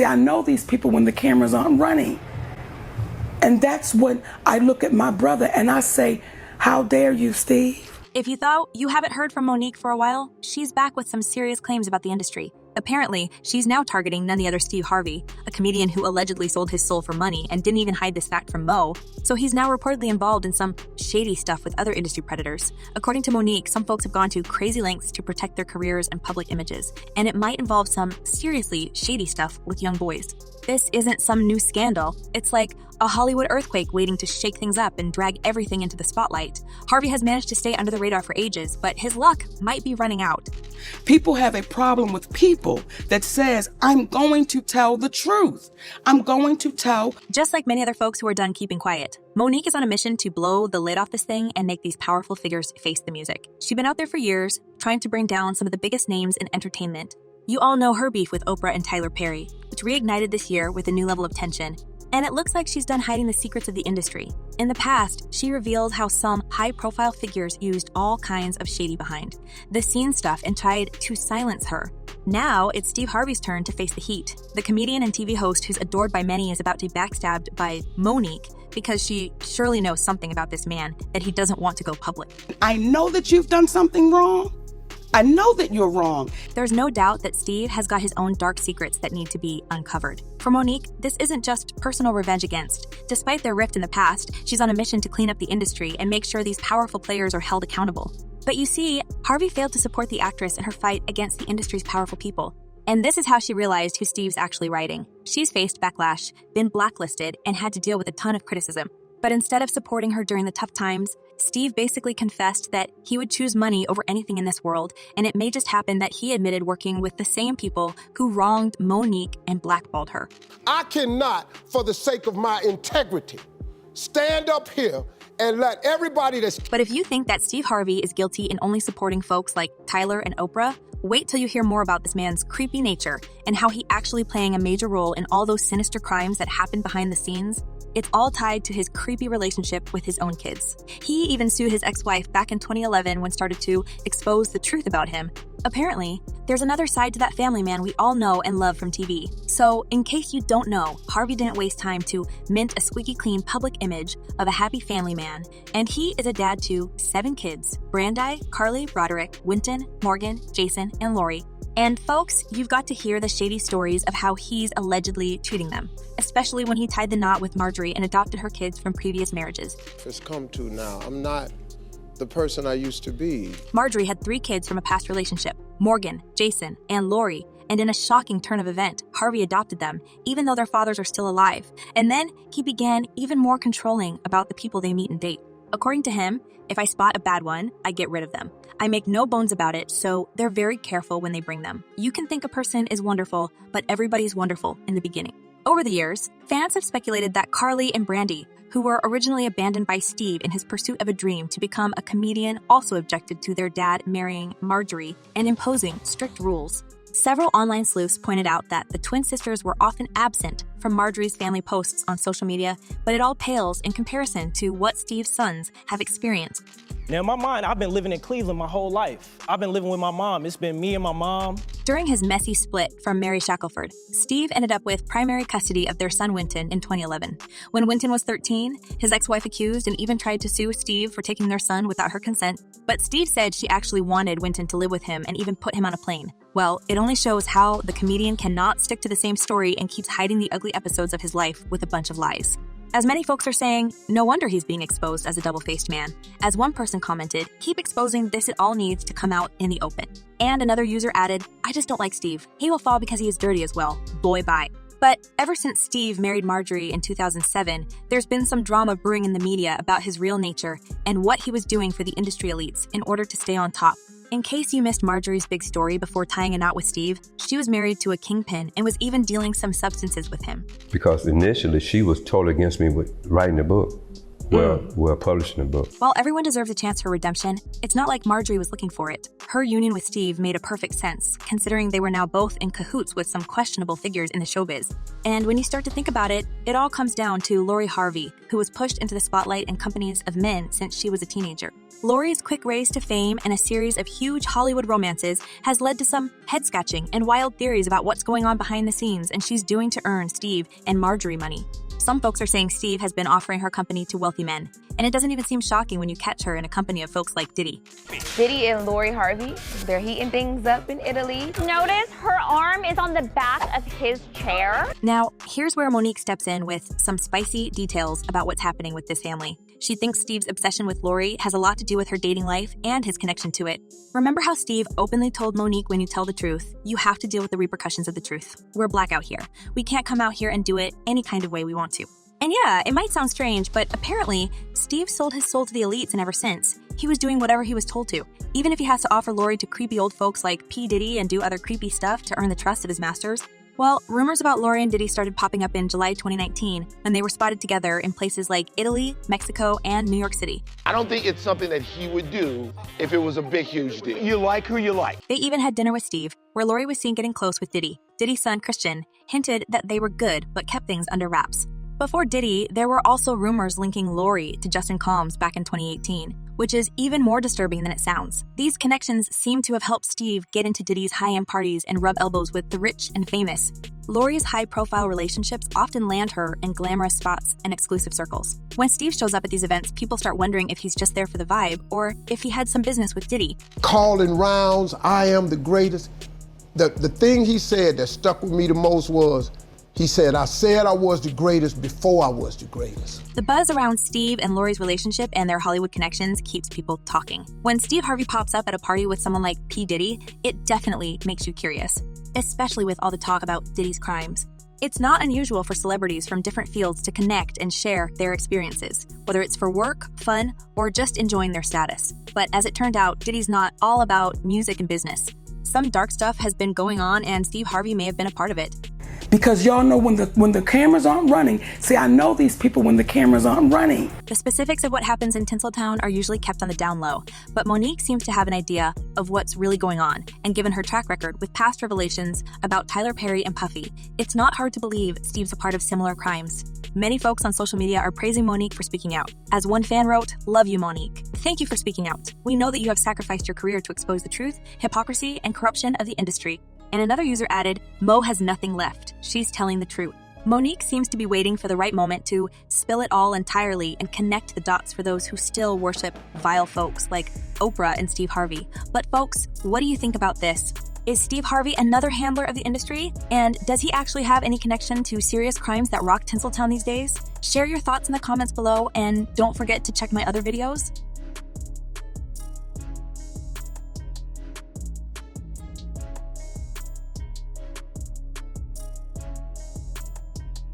See, I know these people when the cameras aren't running. And that's when I look at my brother and I say, how dare you, Steve? If you thought you haven't heard from Monique for a while, she's back with some serious claims about the industry. Apparently, she's now targeting none other Steve Harvey, a comedian who allegedly sold his soul for money and didn't even hide this fact from Mo. So he's now reportedly involved in some shady stuff with other industry predators. According to Monique, some folks have gone to crazy lengths to protect their careers and public images, and it might involve some seriously shady stuff with young boys. This isn't some new scandal. It's like a Hollywood earthquake waiting to shake things up and drag everything into the spotlight. Harvey has managed to stay under the radar for ages, but his luck might be running out. People have a problem with people that says, I'm going to tell the truth. I'm going to tell. Just like many other folks who are done keeping quiet, Monique is on a mission to blow the lid off this thing and make these powerful figures face the music. She's been out there for years, trying to bring down some of the biggest names in entertainment. You all know her beef with Oprah and Tyler Perry, which reignited this year with a new level of tension. And it looks like she's done hiding the secrets of the industry. In the past, she revealed how some high-profile figures used all kinds of shady behind the scenes stuff and tried to silence her. Now, it's Steve Harvey's turn to face the heat. The comedian and TV host who's adored by many is about to be backstabbed by Monique because she surely knows something about this man that he doesn't want to go public. I know that you've done something wrong. I know that you're wrong. There's no doubt that Steve has got his own dark secrets that need to be uncovered. For Monique, this isn't just personal revenge against. Despite their rift in the past, she's on a mission to clean up the industry and make sure these powerful players are held accountable. But you see, Harvey failed to support the actress in her fight against the industry's powerful people. And this is how she realized who Steve's actually writing. She's faced backlash, been blacklisted, and had to deal with a ton of criticism. But instead of supporting her during the tough times, Steve basically confessed that he would choose money over anything in this world, and it may just happen that he admitted working with the same people who wronged Monique and blackballed her. I cannot, for the sake of my integrity, stand up here and let everybody that's... But if you think that Steve Harvey is guilty in only supporting folks like Tyler and Oprah, wait till you hear more about this man's creepy nature and how he actually playing a major role in all those sinister crimes that happen behind the scenes. It's all tied to his creepy relationship with his own kids. He even sued his ex-wife back in 2011 when started to expose the truth about him. Apparently, there's another side to that family man we all know and love from TV. So, in case you don't know, Harvey didn't waste time to mint a squeaky clean public image of a happy family man. And he is a dad to 7 kids: Brandi, Carly, Roderick, Wynton, Morgan, Jason, and Lori. And folks, you've got to hear the shady stories of how he's allegedly treating them, especially when he tied the knot with Marjorie and adopted her kids from previous marriages. It's come to now. I'm not the person I used to be. Marjorie had 3 kids from a past relationship: Morgan, Jason, and Lori. And in a shocking turn of event, Harvey adopted them, even though their fathers are still alive. And then he began even more controlling about the people they meet and date. According to him, if I spot a bad one, I get rid of them. I make no bones about it, so they're very careful when they bring them. You can think a person is wonderful, but everybody's wonderful in the beginning. Over the years, fans have speculated that Carly and Brandi, who were originally abandoned by Steve in his pursuit of a dream to become a comedian, also objected to their dad marrying Marjorie and imposing strict rules. Several online sleuths pointed out that the twin sisters were often absent from Marjorie's family posts on social media, but it all pales in comparison to what Steve's sons have experienced. Now, in my mind, I've been living in Cleveland my whole life. I've been living with my mom. It's been me and my mom. During his messy split from Mary Shackelford, Steve ended up with primary custody of their son Wynton in 2011. When Wynton was 13, his ex-wife accused and even tried to sue Steve for taking their son without her consent. But Steve said she actually wanted Wynton to live with him and even put him on a plane. Well, it only shows how the comedian cannot stick to the same story and keeps hiding the ugly episodes of his life with a bunch of lies. As many folks are saying, no wonder he's being exposed as a double-faced man. As one person commented, keep exposing this, it all needs to come out in the open. And another user added, I just don't like Steve. He will fall because he is dirty as well. Boy, bye. But ever since Steve married Marjorie in 2007, there's been some drama brewing in the media about his real nature and what he was doing for the industry elites in order to stay on top. In case you missed Marjorie's big story before tying a knot with Steve, she was married to a kingpin and was even dealing some substances with him. Because initially she was totally against me with writing a book. Well, publishing a book. While everyone deserves a chance for redemption, it's not like Marjorie was looking for it. Her union with Steve made a perfect sense, considering they were now both in cahoots with some questionable figures in the showbiz. And when you start to think about it, it all comes down to Lori Harvey, who was pushed into the spotlight and companies of men since she was a teenager. Lori's quick raise to fame and a series of huge Hollywood romances has led to some head-scratching and wild theories about what's going on behind the scenes and she's doing to earn Steve and Marjorie money. Some folks are saying Steve has been offering her company to wealthy men, and it doesn't even seem shocking when you catch her in a company of folks like Diddy. Diddy and Lori Harvey, they're heating things up in Italy. Notice her arm is on the back of his chair. Now, here's where Monique steps in with some spicy details about what's happening with this family. She thinks Steve's obsession with Lori has a lot to do with her dating life and his connection to it. Remember how Steve openly told Monique, when you tell the truth, you have to deal with the repercussions of the truth. We're black out here. We can't come out here and do it any kind of way we want to. And yeah, it might sound strange, but apparently, Steve sold his soul to the elites, and ever since, he was doing whatever he was told to. Even if he has to offer Lori to creepy old folks like P Diddy and do other creepy stuff to earn the trust of his masters. Well, rumors about Lori and Diddy started popping up in July 2019, and they were spotted together in places like Italy, Mexico, and New York City. I don't think it's something that he would do if it was a big, huge deal. You like who you like. They even had dinner with Steve, where Lori was seen getting close with Diddy. Diddy's son, Christian, hinted that they were good, but kept things under wraps. Before Diddy, there were also rumors linking Lori to Justin Combs back in 2018, which is even more disturbing than it sounds. These connections seem to have helped Steve get into Diddy's high-end parties and rub elbows with the rich and famous. Lori's high-profile relationships often land her in glamorous spots and exclusive circles. When Steve shows up at these events, people start wondering if he's just there for the vibe or if he had some business with Diddy. Calling rounds, I am the greatest. The thing he said that stuck with me the most was, he said I was the greatest before I was the greatest. The buzz around Steve and Lori's relationship and their Hollywood connections keeps people talking. When Steve Harvey pops up at a party with someone like P Diddy, it definitely makes you curious, especially with all the talk about Diddy's crimes. It's not unusual for celebrities from different fields to connect and share their experiences, whether it's for work, fun, or just enjoying their status. But as it turned out, Diddy's not all about music and business. Some dark stuff has been going on, and Steve Harvey may have been a part of it. Because y'all know when the cameras aren't running. See, I know these people when the cameras aren't running. The specifics of what happens in Tinseltown are usually kept on the down low, but Monique seems to have an idea of what's really going on, and given her track record with past revelations about Tyler Perry and Puffy, it's not hard to believe Steve's a part of similar crimes. Many folks on social media are praising Monique for speaking out. As one fan wrote, "Love you, Monique. Thank you for speaking out. We know that you have sacrificed your career to expose the truth, hypocrisy, and corruption of the industry." And another user added, "Mo has nothing left. She's telling the truth." Monique seems to be waiting for the right moment to spill it all entirely and connect the dots for those who still worship vile folks like Oprah and Steve Harvey. But folks, what do you think about this? Is Steve Harvey another handler of the industry? And does he actually have any connection to serious crimes that rock Tinseltown these days? Share your thoughts in the comments below, and don't forget to check my other videos.